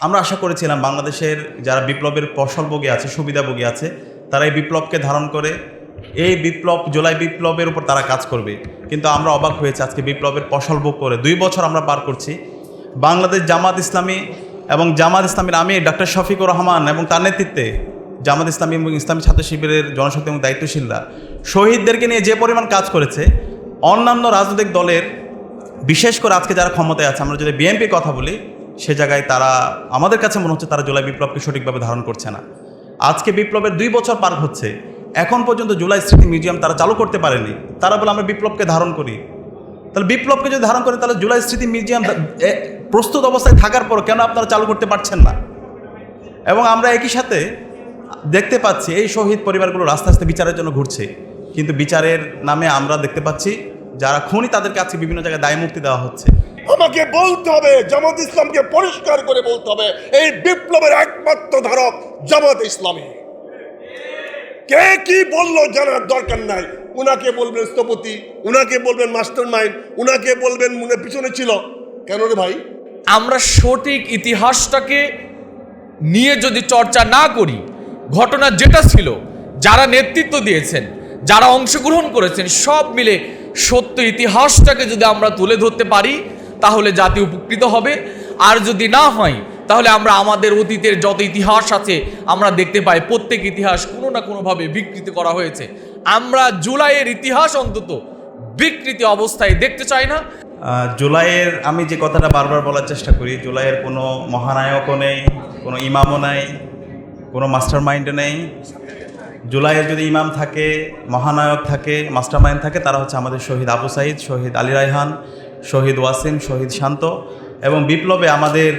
আমরা আশা করেছিলাম বাংলাদেশের যারা বিপ্লবের ফসলভোগী আছে, সুবিধাভোগী আছে, তারা এই বিপ্লবকে ধারণ করে এই বিপ্লব, জুলাই বিপ্লবের উপর তারা কাজ করবে। কিন্তু আমরা অবাক হয়েছি, আজকে বিপ্লবের ফসলভোগ করে 2 বছর আমরা পার করছি। বাংলাদেশ জামাত ইসলামী এবং জামাত ইসলামীর আমির ডক্টর শফিকুর রহমান এবং তার নেতৃত্বে জামাত ইসলামী এবং ইসলামী ছাত্র শিবিরের জনশক্তি এবং দায়িত্বশীলরা শহীদদেরকে নিয়ে যে পরিমাণ কাজ করেছে, অন্যান্য রাজনৈতিক দলের, বিশেষ করে আজকে যারা ক্ষমতায় আছে, আমরা যদি বিএনপির কথা বলি, সে জায়গায় তারা, আমাদের কাছে মনে হচ্ছে তারা জুলাই বিপ্লবকে সঠিকভাবে ধারণ করছে না। আজকে বিপ্লবের 2 বছর পার হচ্ছে, এখন পর্যন্ত জুলাই স্মৃতি মিউজিয়াম তারা চালু করতে পারেনি। তারা বলে আমরা বিপ্লবকে ধারণ করি। তাহলে বিপ্লবকে যদি ধারণ করে, তাহলে জুলাই স্মৃতি মিউজিয়াম প্রস্তুত অবস্থায় থাকার পর কেন আপনারা চালু করতে পারছেন না? এবং আমরা একই সাথে দেখতে পাচ্ছি এই শহীদ পরিবারগুলো আস্তে আস্তে বিচারের জন্য ঘুরছে, কিন্তু বিচারের নামে আমরা দেখতে পাচ্ছি যারা খুনি তাদেরকে আজকে বিভিন্ন জায়গায় দায় মুক্তি দেওয়া হচ্ছে। আমাকে বলতে হবে, জামাত ইসলামকে পরিষ্কার করে বলতে হবে, এই বিপ্লবের একমাত্র ধারক জামাত ইসলামী। কে কি বললো জানার দরকার নাই। উনাকে বলবেন স্থপতি, উনাকে বলবেন মাস্টার মাইন্ড, উনাকে বলবেন মনে পিছনে ছিল। কেন রে ভাই? আমরা সঠিক ইতিহাসটাকে নিয়ে যদি চর্চা না করি, ঘটনা যেটা ছিল, যারা নেতৃত্ব দিয়েছেন, যারা অংশগ্রহণ করেছেন, সব মিলে সত্য ইতিহাসটাকে যদি আমরা তুলে ধরতে পারি, তাহলে জাতি উপকৃত হবে। আর যদি না হয়, তাহলে আমরা আমাদের অতীতের যত ইতিহাস আছে আমরা দেখতে পাই, প্রত্যেক ইতিহাস কোনো না কোনোভাবে বিকৃত করা হয়েছে। আমরা জুলাইয়ের ইতিহাস অন্তত বিকৃতি অবস্থায় দেখতে চাই না। জুলাইয়ের, আমি যে কথাটা বারবার বলার চেষ্টা করি, জুলাইয়ের কোনো মহানায়কও নেই, কোনো ইমামও নাই, কোনো মাস্টার মাইন্ডও নেই। জুলাইয়ের যদি ইমাম থাকে, মহানায়ক থাকে, মাস্টার মাইন্ড থাকে, তারা হচ্ছে আমাদের শহীদ আবু সাইদ, শহীদ আলী রায়হান, শহীদ ওয়াসিম, শহীদ শান্ত। এবং বিপ্লবে আমাদের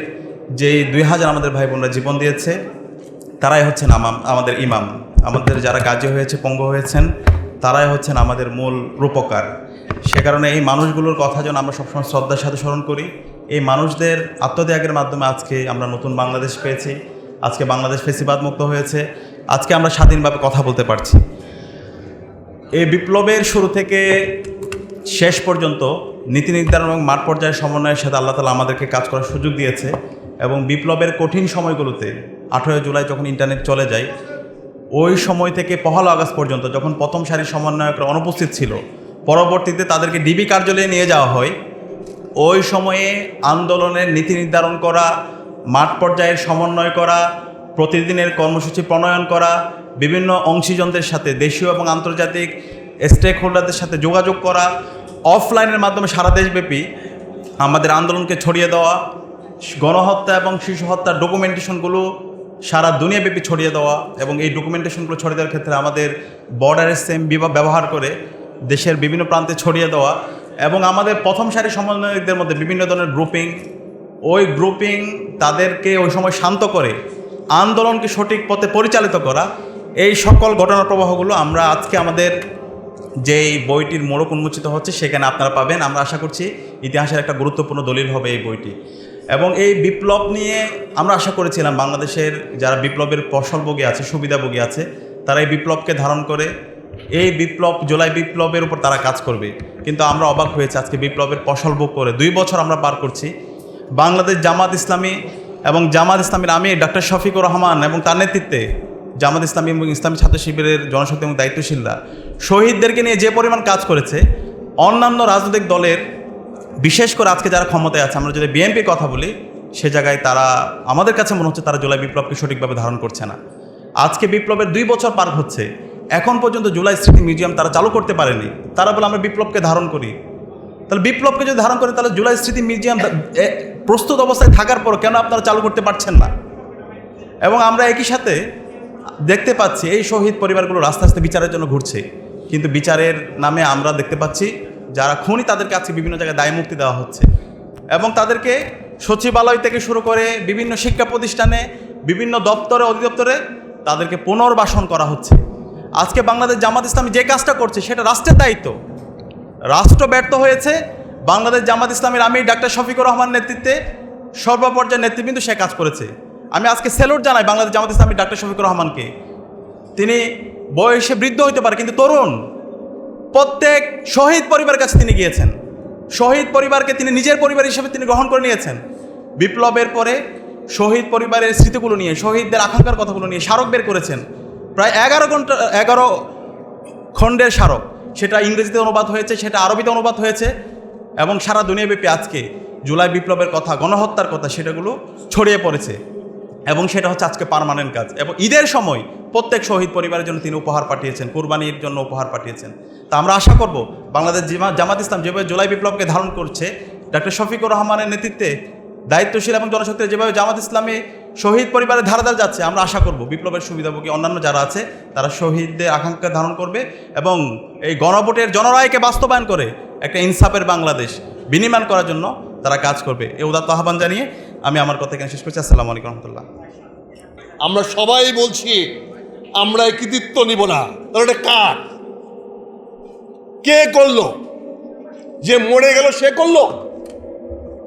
যে 2000 আমাদের ভাই বোনরা জীবন দিয়েছে, তারাই হচ্ছেন আমাদের ইমাম। আমাদের যারা গাজী হয়েছে, পঙ্গু হয়েছেন, তারাই হচ্ছেন আমাদের মূল রূপকার। সে কারণে এই মানুষগুলোর কথা যেন আমরা সবসময় শ্রদ্ধার সাথে স্মরণ করি। এই মানুষদের আত্মত্যাগের মাধ্যমে আজকে আমরা নতুন বাংলাদেশ পেয়েছি। আজকে বাংলাদেশ ফেসিবাদ মুক্ত হয়েছে। আজকে আমরা স্বাধীনভাবে কথা বলতে পারছি। এই বিপ্লবের শুরু থেকে শেষ পর্যন্ত নীতি নির্ধারণ এবং মাঠ পর্যায়ের সমন্বয়ের সাথে আল্লাহ তাআলা আমাদেরকে কাজ করার সুযোগ দিয়েছে। এবং বিপ্লবের কঠিন সময়গুলোতে 18 জুলাই যখন ইন্টারনেট চলে যায়, ওই সময় থেকে 1 আগস্ট পর্যন্ত যখন প্রথম সারির সমন্বয়করা অনুপস্থিত ছিল, পরবর্তীতে তাদেরকে ডিবি কার্যালয়ে নিয়ে যাওয়া হয়। ওই সময়ে আন্দোলনের নীতি নির্ধারণ করা, মাঠ পর্যায়ের সমন্বয় করা, প্রতিদিনের কর্মসূচি প্রণয়ন করা, বিভিন্ন অংশীজনদের সাথে, দেশীয় এবং আন্তর্জাতিক স্টেক হোল্ডারদের সাথে যোগাযোগ করা, অফলাইনের মাধ্যমে সারা দেশব্যাপী আমাদের আন্দোলনকে ছড়িয়ে দেওয়া, গণহত্যা এবং শিশু হত্যার ডকুমেন্টেশনগুলো সারা দুনিয়াব্যাপী ছড়িয়ে দেওয়া, এবং এই ডকুমেন্টেশনগুলো ছড়িয়ে দেওয়ার ক্ষেত্রে আমাদের বর্ডারের সেম ব্যবহার করে দেশের বিভিন্ন প্রান্তে ছড়িয়ে দেওয়া, এবং আমাদের প্রথম সারির সমন্বয়কদের মধ্যে বিভিন্ন ধরনের গ্রুপিং, ওই গ্রুপিং তাদেরকে ওই সময় শান্ত করে আন্দোলনকে সঠিক পথে পরিচালিত করা, এই সকল ঘটনার প্রবাহগুলো আমরা আজকে আমাদের যেই বইটির মোড়ক উন্মোচিত হচ্ছে সেখানে আপনারা পাবেন। আমরা আশা করছি ইতিহাসের একটা গুরুত্বপূর্ণ দলিল হবে এই বইটি। এবং এই বিপ্লব নিয়ে আমরা আশা করেছিলাম বাংলাদেশের যারা বিপ্লবের ফসলভোগী আছে, সুবিধাভোগী আছে, তারা এই বিপ্লবকে ধারণ করে এই বিপ্লব, জুলাই বিপ্লবের উপর তারা কাজ করবে। কিন্তু আমরা অবাক হয়েছি, আজকে বিপ্লবের ফসলভোগ করে 2 বছর আমরা পার করছি। বাংলাদেশ জামাত ইসলামী এবং জামাত ইসলামীর আমির ডক্টর শফিকুর রহমান এবং তার নেতৃত্বে জামাত ইসলামী এবং ইসলামী ছাত্র শিবিরের জনশক্তি এবং দায়িত্বশীলরা শহীদদেরকে নিয়ে যে পরিমাণ কাজ করেছে, অন্যান্য রাজনৈতিক দলের, বিশেষ করে আজকে যারা ক্ষমতায় আছে, আমরা যদি বিএনপির কথা বলি, সে জায়গায় তারা, আমাদের কাছে মনে হচ্ছে তারা জুলাই বিপ্লবকে সঠিকভাবে ধারণ করছে না। আজকে বিপ্লবের 2 বছর পার হচ্ছে, এখন পর্যন্ত জুলাই স্মৃতি মিউজিয়াম তারা চালু করতে পারেনি। তারা বলে আমরা বিপ্লবকে ধারণ করি। তাহলে বিপ্লবকে যদি ধারণ করে, তাহলে জুলাই স্মৃতি মিউজিয়াম প্রস্তুত অবস্থায় থাকার পর কেন আপনারা চালু করতে পারছেন না? এবং আমরা একই সাথে দেখতে পাচ্ছি এই শহীদ পরিবারগুলো আস্তে আস্তে বিচারের জন্য ঘুরছে, কিন্তু বিচারের নামে আমরা দেখতে পাচ্ছি যারা খুনি তাদেরকে আজকে বিভিন্ন জায়গায় দায় মুক্তি দেওয়া হচ্ছে, এবং তাদেরকে সচিবালয় থেকে শুরু করে বিভিন্ন শিক্ষা প্রতিষ্ঠানে, বিভিন্ন দপ্তরে, অধিদপ্তরে তাদেরকে পুনর্বাসন করা হচ্ছে। আজকে বাংলাদেশ জামাত ইসলামী যে কাজটা করছে সেটা রাষ্ট্রের দায়িত্ব। রাষ্ট্র ব্যর্থ হয়েছে। বাংলাদেশ জামাত ইসলামীর আমির ডাক্তার শফিকুর রহমান নেতৃত্বে সর্বপর্যায়ের নেতৃবৃন্দ সে কাজ করেছে। আমি আজকে স্যালুট জানাই বাংলাদেশ জামাত ইসলামীর ডাক্তার শফিকুর রহমানকে। তিনি বয়সে বৃদ্ধ হইতে পারে, কিন্তু তরুণ। প্রত্যেক শহীদ পরিবারের কাছে তিনি গিয়েছেন। শহীদ পরিবারকে তিনি নিজের পরিবার হিসেবে তিনি গ্রহণ করে নিয়েছেন। বিপ্লবের পরে শহীদ পরিবারের স্মৃতিগুলো নিয়ে, শহীদদের আকাঙ্ক্ষার কথাগুলো নিয়ে স্মারক বের করেছেন, প্রায় 11 খণ্ডের স্মারক। সেটা ইংরেজিতে অনুবাদ হয়েছে, সেটা আরবিতে অনুবাদ হয়েছে, এবং সারা দুনিয়াব্যাপী আজকে জুলাই বিপ্লবের কথা, গণহত্যার কথা, সেটাগুলো ছড়িয়ে পড়েছে। এবং সেটা হচ্ছে আজকে পার্মানেন্ট কাজ। এবং ঈদের সময় প্রত্যেক শহীদ পরিবারের জন্য তিনি উপহার পাঠিয়েছেন, কুরবানির জন্য উপহার পাঠিয়েছেন। তা আমরা আশা করব বাংলাদেশ জামাত ইসলাম যেভাবে জুলাই বিপ্লবকে ধারণ করছে, ডক্টর শফিকুর রহমানের নেতৃত্বে দায়িত্বশীল এবং জনশক্তির যেভাবে জামাত ইসলামী শহীদ পরিবারের ধারে ধারে যাচ্ছে, আমরা আশা করব বিপ্লবের সুবিধাভোগী অন্যান্য যারা আছে তারা শহীদদের আকাঙ্ক্ষা ধারণ করবে এবং এই গণভোটের জনরায়কে বাস্তবায়ন করে একটা ইনসাফের বাংলাদেশ বিনির্মাণ করার জন্য তারা কাজ করবে। এই উদাত্ত আহ্বান জানিয়ে আমি আমার কথা এখানে শেষ করছি। আসসালামু আলাইকুম রহমতুল্লাহ। আমরা সবাই বলছি আমরা এই কৃতিত্ব নিব না, তাহলে এটা কার? কে করলো? যে মরে গেল সে করলো?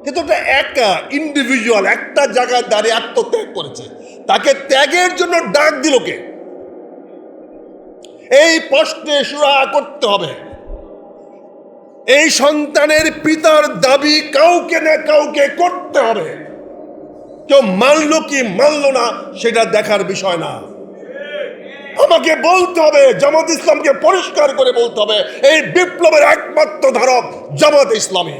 কিন্তু এটা একা ইন্ডিভিজুয়াল একটা জায়গায় দাঁড়িয়ে আত্মত্যাগ করেছে, তাকে ত্যাগের জন্য ডাক দিল কে? এই প্রশ্নে সুরাহা করতে হবে। এই সন্তানের পিতার দাবি কাউকে না কাউকে করতে হবে। কেউ মানলো কি মানলো না সেটা দেখার বিষয় না। আমাকে বলতে হবে, জামাত ইসলামকে পরিষ্কার করে বলতে হবে, এই বিপ্লবের একমাত্র ধারক জামাত ইসলামী।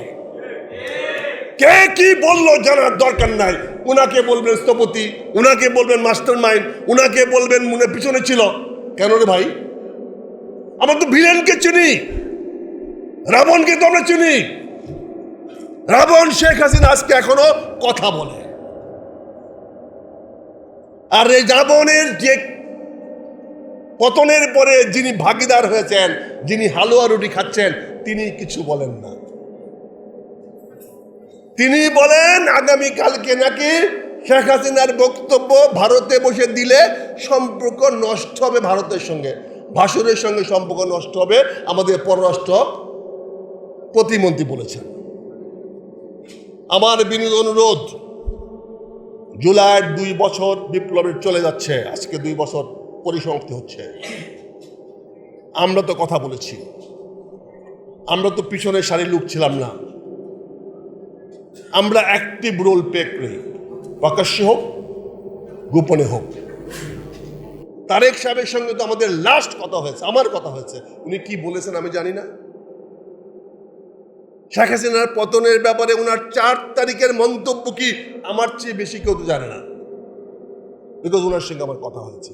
কে কি বললো জানার দরকার নাই। উনাকে বলবেন স্থপতি, উনাকে বলবেন মাস্টার মাইন্ড, উনাকে বলবেন মনে পিছনে ছিল। কেন রে ভাই? আমরা তো ভিলেনকে চিনি, রাবণকে তো আমরা চিনি। রাবণ শেখ হাসিনা আজকে এখনো কথা বলে, আর এই রাবণের যে পতনের পরে যিনি ভাগিদার হয়েছেন, যিনি হালুয়া রুটি খাচ্ছেন, তিনি কিছু বলেন না। তিনি বলেন আগামীকালকে নাকি শেখ হাসিনার বক্তব্য ভারতে বসে দিলে সম্পর্ক নষ্ট হবে ভারতের সঙ্গে, ভাসুরের সঙ্গে সম্পর্ক নষ্ট হবে। আমাদের পররাষ্ট্র প্রতিমন্ত্রী বলেছেন। আমার বিনীত অনুরোধ, জুলাইয়ের 2 বছর বিপ্লবের চলে যাচ্ছে, আজকে 2 বছর পরিসমাপ্তি হচ্ছে। আমরা তো কথা বলেছি, আমরা তো পিছনের সারির লোক ছিলাম না। আমরা অ্যাক্টিভ রোল প্লে করি, প্রকাশ্যে হোক গোপনে হোক। তারেক সাহেবের সঙ্গে তো আমাদের লাস্ট কথা হয়েছে, আমার কথা হয়েছে। উনি কি বলেছেন আমি জানি না। শেখ হাসিনার পতনের ব্যাপারে ওনার 4 তারিখের মন্তব্য কি আমার চেয়ে বেশি কেউ তো জানে না, বিকজ ওনার সঙ্গে আমার কথা হয়েছে।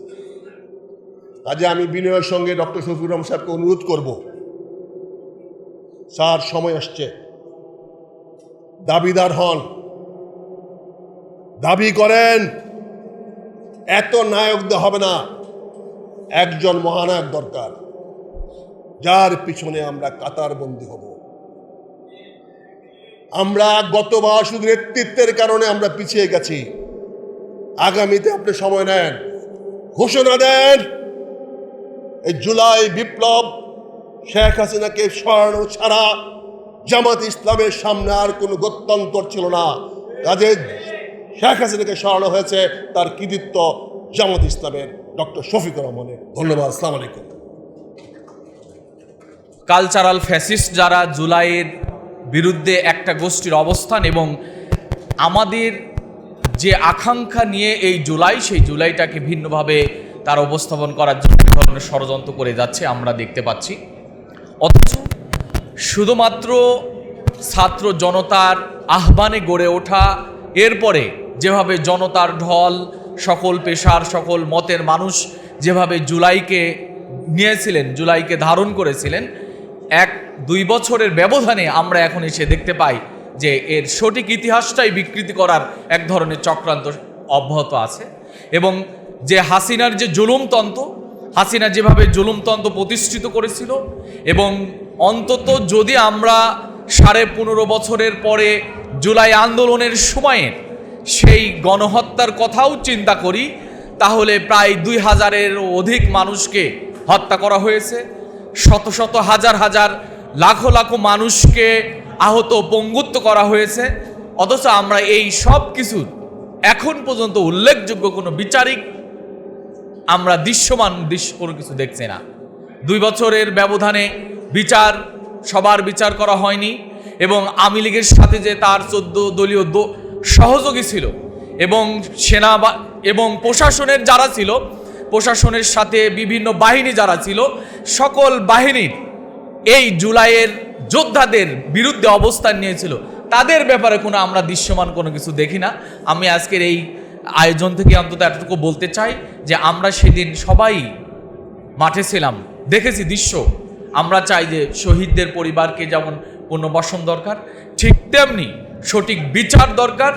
কাজে আমি বিনয়ের সঙ্গে ডক্টর শফিকুর রহমান সাহেবকে অনুরোধ করব, স্যার সময় আসছে, দাবিদার হন, দাবি করেন। এত নায়ক দেওয়া হবে না, একজন মহানায়ক দরকার, যার পিছনে আমরা কাতারবন্দী হব। আমরা গতবার শুধু নেতৃত্বের কারণে আমরা পিছিয়ে গেছি। আগামীতে আপনি সময় নেন, ঘোষণা দেন, এই জুলাই বিপ্লব শেখ হাসিনাকে সরানো ছাড়া জামাত ইসলামের সামনে আর কোনো গত্যন্তর ছিল না। কাজে শেখ হাসিনাকে সরানো হয়েছে, তার কৃতিত্ব জামাত ইসলামের ডক্টর শফিকুর রহমানের। ধন্যবাদ। আসসালামু আলাইকুম। কালচারাল ফ্যাসিস্ট যারা জুলাইয়ের বিরুদ্ধে একটা গোষ্ঠীর অবস্থান এবং আমাদের যে আকাঙ্ক্ষা নিয়ে এই জুলাই, সেই জুলাইটাকে ভিন্নভাবে তার উপস্থাপন করার জন্য ধরনের ষড়যন্ত্র করে যাচ্ছে আমরা দেখতে পাচ্ছি। অথচ শুধুমাত্র ছাত্র জনতার আহ্বানে গড়ে ওঠা, এরপরে যেভাবে জনতার ঢল, সকল পেশার সকল মতের মানুষ যেভাবে জুলাইকে নিয়েছিলেন, জুলাইকে ধারণ করেছিলেন, 1-2 বছরের ব্যবধানে আমরা এখন এসে দেখতে পাই যে এর সঠিক ইতিহাসটাই বিকৃতি করার এক ধরনের চক্রান্ত অব্যাহত আছে। এবং যে হাসিনার যে জুলুমতন্ত্র, হাসিনা যেভাবে জুলুমতন্ত্র প্রতিষ্ঠিত করেছিল, এবং অন্তত যদি আমরা 15.5 বছরের পরে জুলাই আন্দোলনের সময়ে সেই গণহত্যার কথাও চিন্তা করি, তাহলে প্রায় 2000-এরও অধিক মানুষকে হত্যা করা হয়েছে, শত শত হাজার হাজার লাখো লাখো মানুষকে আহত পঙ্গুত্ব করা হয়েছে। অথচ আমরা এই সব কিছুর এখন পর্যন্ত উল্লেখযোগ্য কোনো বিচারিক আমরা দৃশ্যমান কোনো কিছু দেখছি না। 2 বছরের ব্যবধানে সবার বিচার করা হয়নি, এবং আওয়ামী লীগের সাথে যে তার 14 দলীয় সহযোগী ছিল, এবং এবং প্রশাসনের যারা ছিল, প্রশাসনের সাথে বিভিন্ন বাহিনী যারা ছিল, সকল বাহিনীর এই জুলাইয়ের যোদ্ধাদের বিরুদ্ধে অবস্থান নিয়েছিল, তাদের ব্যাপারে কোনো আমরা দৃশ্যমান কোনো কিছু দেখি না। আমি আজকের এই আয়োজন থেকে অন্তত এতটুকু বলতে চাই যে আমরা সেদিন সবাই মাঠে ছিলাম, দেখেছি দৃশ্য। আমরা চাই যে শহীদদের পরিবারকে যেমন পুনর্বাসন দরকার, ঠিক তেমনি সঠিক বিচার দরকার,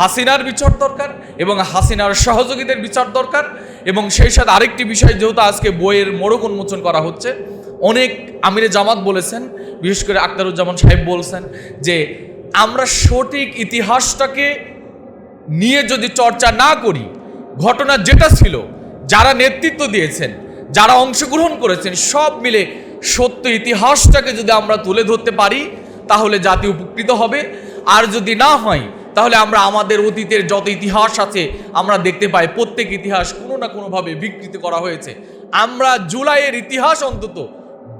হাসিনার বিচার দরকার এবং হাসিনার সহযোগীদের বিচার দরকার। এবং সেই সাথে আরেকটি বিষয়, যেহেতু আজকে বইয়ের মোড়ক উন্মোচন করা হচ্ছে, অনেক আমিরে জামাত বলেছেন, বিশেষ করে আখতারুজ্জামান সাহেব বলছেন যে আমরা সঠিক ইতিহাসটাকে নিয়ে যদি চর্চা না করি, ঘটনা যেটা ছিল, যারা নেতৃত্ব দিয়েছেন, যারা অংশগ্রহণ করেছেন, সব মিলে সত্য ইতিহাসটাকে যদি আমরা তুলে ধরতে পারি তাহলে জাতি উপকৃত হবে। আর যদি না হয় তাহলে আমরা আমাদের অতীতের যত ইতিহাস আছে আমরা দেখতে পাই প্রত্যেক ইতিহাস কোনো না কোনোভাবে বিকৃত করা হয়েছে। আমরা জুলাইয়ের ইতিহাস অন্তত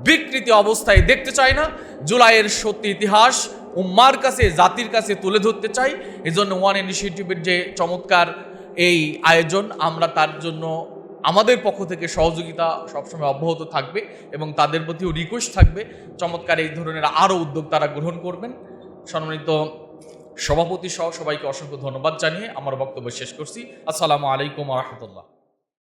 বিকৃতি অবস্থায় দেখতে চাই না। জুলাইয়ের সত্যি ইতিহাস উম্মার কাছে, জাতির কাছে তুলে ধরতে চাই। এজন্য ওয়ান ইনিশিয়েটিভের যে চমৎকার এই আয়োজন, আমরা তার জন্য আমাদের পক্ষ থেকে সহযোগিতা সবসময় অব্যাহত থাকবে এবং তাদের প্রতিও রিকোয়েস্ট থাকবে চমৎকার এই ধরনের আরও উদ্যোগ তারা গ্রহণ করবেন। সম্মানিত সভাপতি সহ সবাইকে অসংখ্য ধন্যবাদ জানিয়ে আমার বক্তব্য শেষ করছি। আসসালামু আলাইকুম ওয়া রাহমাতুল্লাহ।